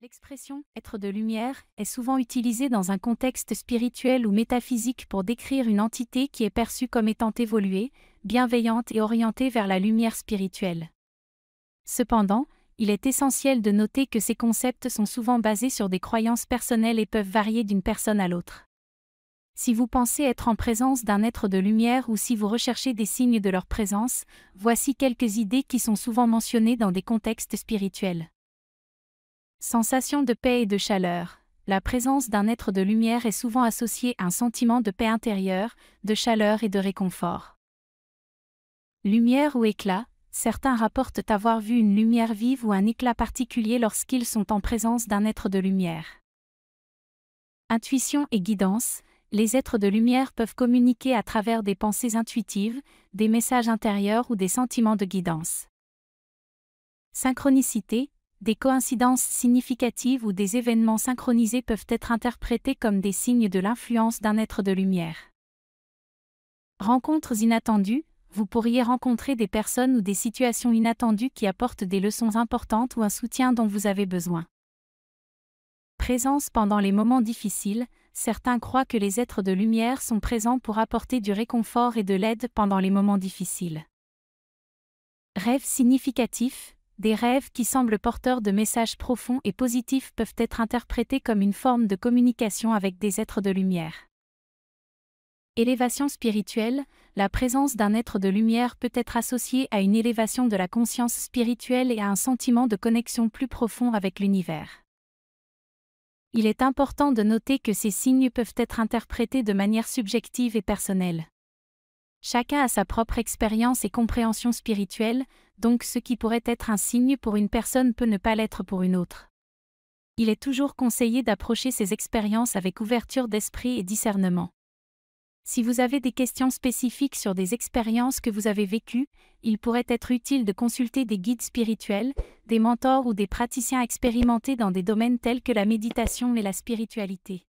L'expression « être de lumière » est souvent utilisée dans un contexte spirituel ou métaphysique pour décrire une entité qui est perçue comme étant évoluée, bienveillante et orientée vers la lumière spirituelle. Cependant, il est essentiel de noter que ces concepts sont souvent basés sur des croyances personnelles et peuvent varier d'une personne à l'autre. Si vous pensez être en présence d'un être de lumière ou si vous recherchez des signes de leur présence, voici quelques idées qui sont souvent mentionnées dans des contextes spirituels. Sensation de paix et de chaleur. La présence d'un être de lumière est souvent associée à un sentiment de paix intérieure, de chaleur et de réconfort. Lumière ou éclat. Certains rapportent avoir vu une lumière vive ou un éclat particulier lorsqu'ils sont en présence d'un être de lumière. Intuition et guidance. Les êtres de lumière peuvent communiquer à travers des pensées intuitives, des messages intérieurs ou des sentiments de guidance. Synchronicité. Des coïncidences significatives ou des événements synchronisés peuvent être interprétés comme des signes de l'influence d'un être de lumière. Rencontres inattendues. Vous pourriez rencontrer des personnes ou des situations inattendues qui apportent des leçons importantes ou un soutien dont vous avez besoin. Présence pendant les moments difficiles. Certains croient que les êtres de lumière sont présents pour apporter du réconfort et de l'aide pendant les moments difficiles. Rêves significatifs. Des rêves qui semblent porteurs de messages profonds et positifs peuvent être interprétés comme une forme de communication avec des êtres de lumière. Élévation spirituelle. La présence d'un être de lumière peut être associée à une élévation de la conscience spirituelle et à un sentiment de connexion plus profond avec l'univers. Il est important de noter que ces signes peuvent être interprétés de manière subjective et personnelle. Chacun a sa propre expérience et compréhension spirituelle, donc ce qui pourrait être un signe pour une personne peut ne pas l'être pour une autre. Il est toujours conseillé d'approcher ces expériences avec ouverture d'esprit et discernement. Si vous avez des questions spécifiques sur des expériences que vous avez vécues, il pourrait être utile de consulter des guides spirituels, des mentors ou des praticiens expérimentés dans des domaines tels que la méditation et la spiritualité.